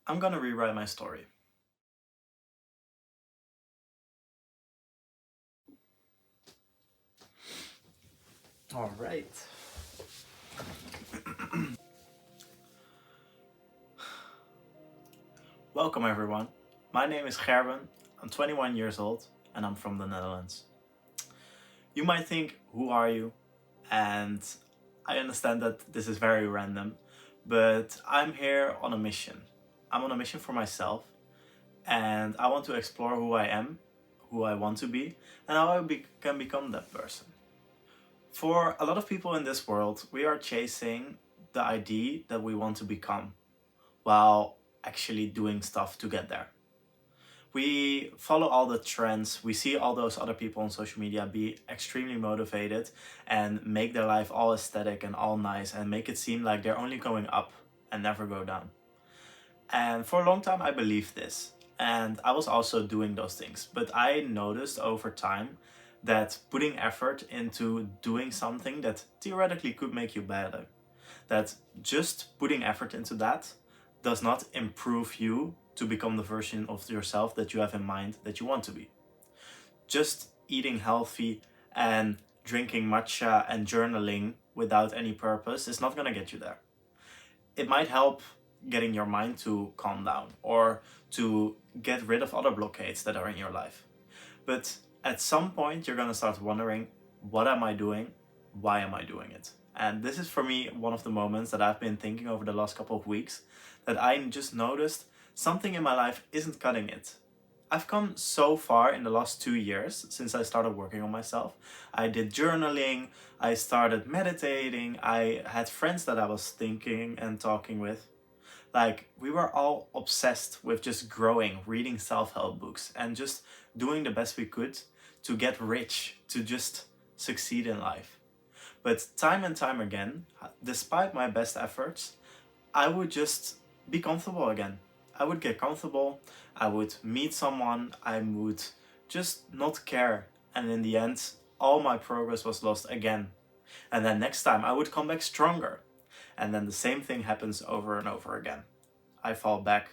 I'm gonna rewrite my story. All right. Welcome everyone. My name is Gerben. I'm 21 years old and I'm from the Netherlands. You might think, who are you? And I understand that this is very random, but I'm here on a mission. I'm on a mission for myself and I want to explore who I am, who I want to be, and how can become that person. For a lot of people in this world, we are chasing the idea that we want to become while actually doing stuff to get there. We follow all the trends, we see all those other people on social media be extremely motivated and make their life all aesthetic and all nice and make it seem like they're only going up and never go down. And for a long time I believed this. And I was also doing those things. But I noticed over time that putting effort into doing something that theoretically could make you better, that just putting effort into that does not improve you to become the version of yourself that you have in mind that you want to be. Just eating healthy and drinking matcha and journaling without any purpose is not going to get you there. It might help getting your mind to calm down or to get rid of other blockades that are in your life. But at some point, you're going to start wondering, what am I doing? Why am I doing it? And this is for me one of the moments that I've been thinking over the last couple of weeks, that I just noticed something in my life isn't cutting it. I've come so far in the last 2 years since I started working on myself. I did journaling, I started meditating, I had friends that I was thinking and talking with. Like, we were all obsessed with just growing, reading self-help books, and just doing the best we could to get rich, to just succeed in life. But time and time again, despite my best efforts, I would just be comfortable again. I would get comfortable, I would meet someone, I would just not care. And in the end, all my progress was lost again. And then next time I would come back stronger. And then the same thing happens over and over again. I fall back,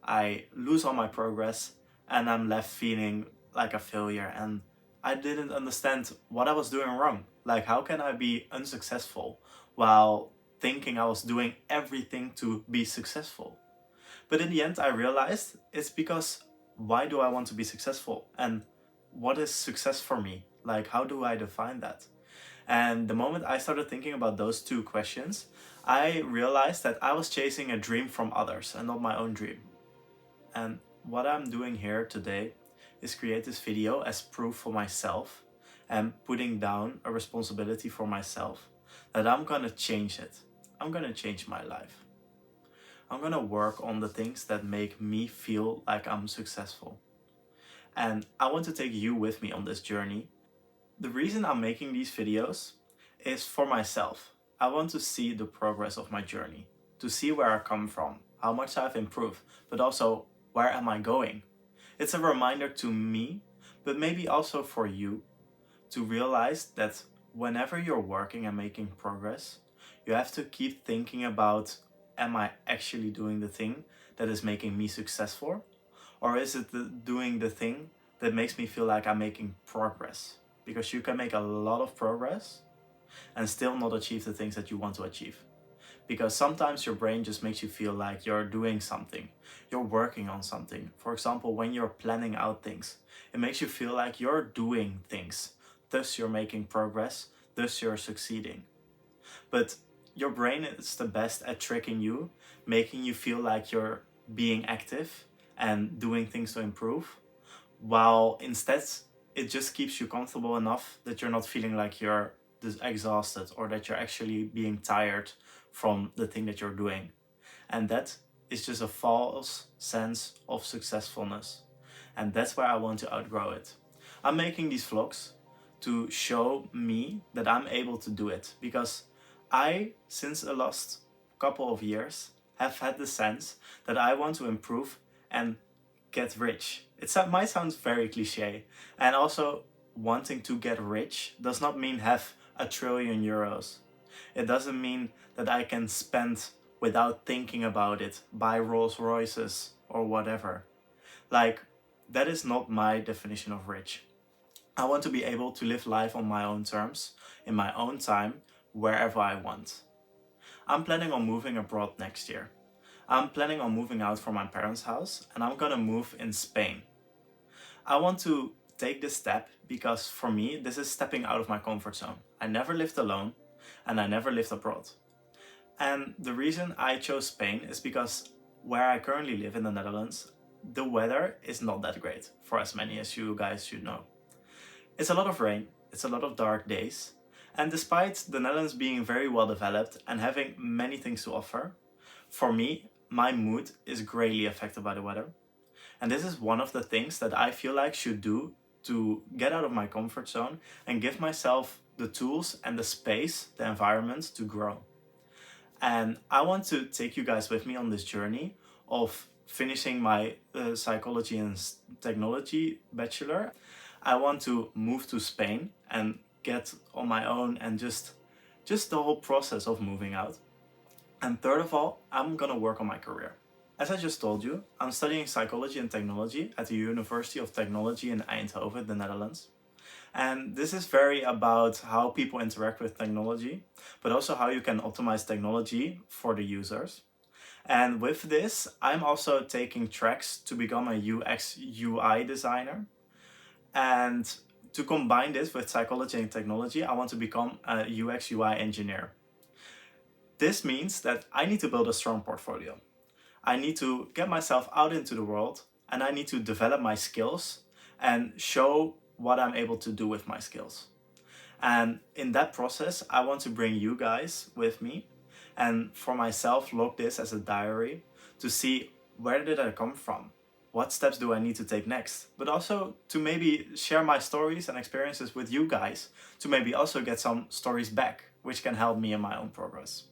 I lose all my progress, and I'm left feeling like a failure. And I didn't understand what I was doing wrong. Like, how can I be unsuccessful while thinking I was doing everything to be successful? But in the end, I realized it's because, why do I want to be successful? And what is success for me? Like, how do I define that? And the moment I started thinking about those two questions, I realized that I was chasing a dream from others and not my own dream. And what I'm doing here today is create this video as proof for myself and putting down a responsibility for myself that I'm gonna change it. I'm gonna change my life. I'm gonna work on the things that make me feel like I'm successful. And I want to take you with me on this journey. The reason I'm making these videos is for myself. I want to see the progress of my journey, to see where I come from, how much I've improved, but also where am I going? It's a reminder to me, but maybe also for you, to realize that whenever you're working and making progress, you have to keep thinking about, am I actually doing the thing that is making me successful? Or is it doing the thing that makes me feel like I'm making progress? Because you can make a lot of progress and still not achieve the things that you want to achieve. Because sometimes your brain just makes you feel like you're doing something, you're working on something. For example, when you're planning out things, it makes you feel like you're doing things, thus you're making progress, thus you're succeeding. But your brain is the best at tricking you, making you feel like you're being active and doing things to improve, while instead it just keeps you comfortable enough that you're not feeling like you're exhausted or that you're actually being tired from the thing that you're doing. And that is just a false sense of successfulness. And that's where I want to outgrow it. I'm making these vlogs to show me that I'm able to do it, because I, since the last couple of years, have had the sense that I want to improve and get rich. Might sound very cliche, and also wanting to get rich does not mean have €1 trillion. It doesn't mean that I can spend without thinking about it, buy Rolls Royces or whatever. Like, that is not my definition of rich. I want to be able to live life on my own terms, in my own time, wherever I want. I'm planning on moving abroad next year. I'm planning on moving out from my parents' house and I'm gonna move in Spain. I want to take this step because for me, this is stepping out of my comfort zone. I never lived alone and I never lived abroad. And the reason I chose Spain is because where I currently live in the Netherlands, the weather is not that great, for as many as you guys should know. It's a lot of rain, it's a lot of dark days, and despite the Netherlands being very well developed and having many things to offer, for me, my mood is greatly affected by the weather. And this is one of the things that I feel like should do to get out of my comfort zone and give myself the tools and the space, the environment to grow. And I want to take you guys with me on this journey of finishing my psychology and technology bachelor. I want to move to Spain and get on my own and just the whole process of moving out. And third of all, I'm gonna work on my career. As I just told you, I'm studying psychology and technology at the University of Technology in Eindhoven, the Netherlands. And this is very about how people interact with technology, but also how you can optimize technology for the users. And with this, I'm also taking tracks to become a UX UI designer. And to combine this with psychology and technology, I want to become a UX UI engineer. This means that I need to build a strong portfolio. I need to get myself out into the world and I need to develop my skills and show what I'm able to do with my skills. And in that process, I want to bring you guys with me and for myself log this as a diary to see where did I come from? What steps do I need to take next? But also to maybe share my stories and experiences with you guys to maybe also get some stories back, which can help me in my own progress.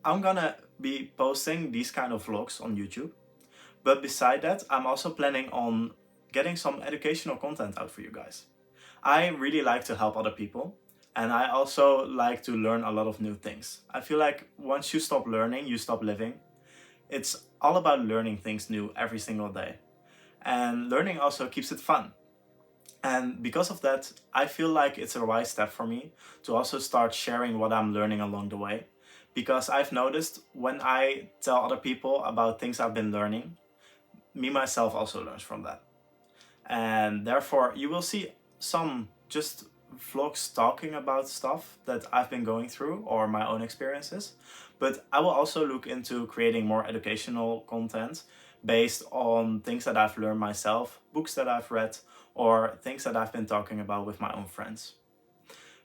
I'm gonna be posting these kind of vlogs on YouTube, but beside that, I'm also planning on getting some educational content out for you guys. I really like to help other people, and I also like to learn a lot of new things. I feel like once you stop learning, you stop living. It's all about learning things new every single day. And learning also keeps it fun. And because of that, I feel like it's a wise step for me to also start sharing what I'm learning along the way. Because I've noticed when I tell other people about things I've been learning, me myself also learns from that. And therefore you will see some just vlogs talking about stuff that I've been going through or my own experiences. But I will also look into creating more educational content based on things that I've learned myself, books that I've read, or things that I've been talking about with my own friends.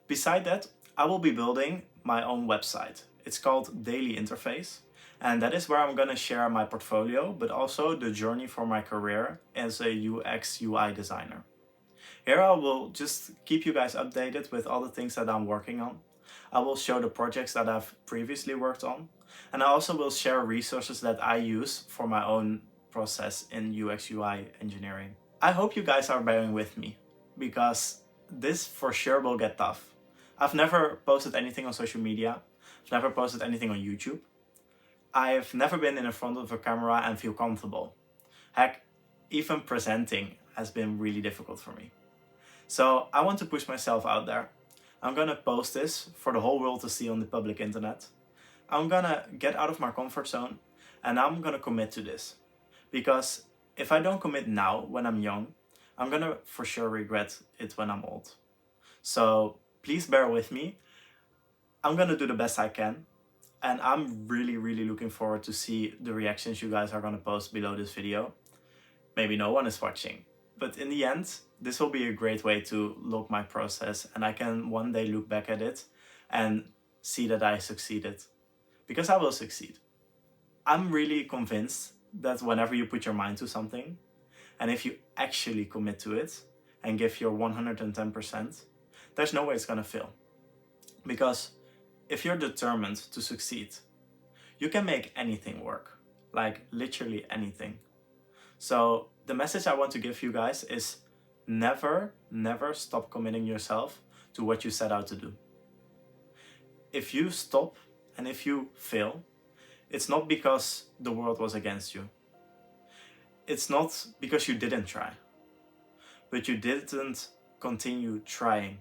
Beside that, I will be building my own website. It's called Daily Interface, and that is where I'm gonna share my portfolio, but also the journey for my career as a UX UI designer. Here I will just keep you guys updated with all the things that I'm working on. I will show the projects that I've previously worked on, and I also will share resources that I use for my own process in UX UI engineering. I hope you guys are bearing with me, because this for sure will get tough. I've never posted anything on social media. I've never posted anything on YouTube. I've never been in front of a camera and feel comfortable. Heck, even presenting has been really difficult for me. So I want to push myself out there. I'm gonna post this for the whole world to see on the public internet. I'm gonna get out of my comfort zone and I'm gonna commit to this. Because if I don't commit now when I'm young, I'm gonna for sure regret it when I'm old. So please bear with me. I'm gonna do the best I can. And I'm really looking forward to see the reactions you guys are gonna post below this video. Maybe no one is watching. But in the end, this will be a great way to log my process and I can one day look back at it and see that I succeeded. Because I will succeed. I'm really convinced that whenever you put your mind to something, and if you actually commit to it and give your 110%, there's no way it's gonna fail. Because if you're determined to succeed, you can make anything work. Like literally anything. So the message I want to give you guys is never stop committing yourself to what you set out to do. If you stop and if you fail, It's not because the world was against you. It's not because you didn't try. But you didn't continue trying.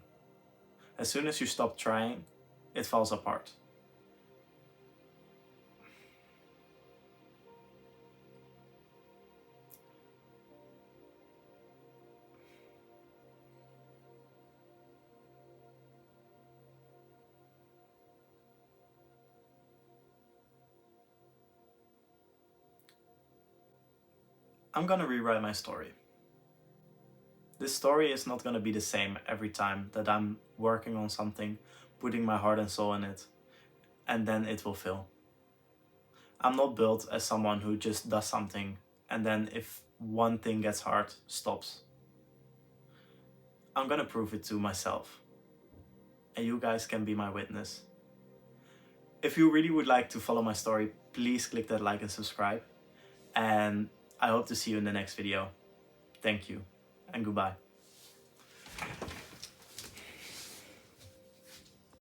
As soon as you stop trying, it falls apart. I'm gonna rewrite my story. This story is not gonna be the same every time that I'm working on something, putting my heart and soul in it, and then it will fail. I'm not built as someone who just does something and then if one thing gets hard, stops. I'm gonna prove it to myself. And you guys can be my witness. If you really would like to follow my story, please click that like and subscribe. And I hope to see you in the next video. Thank you and goodbye.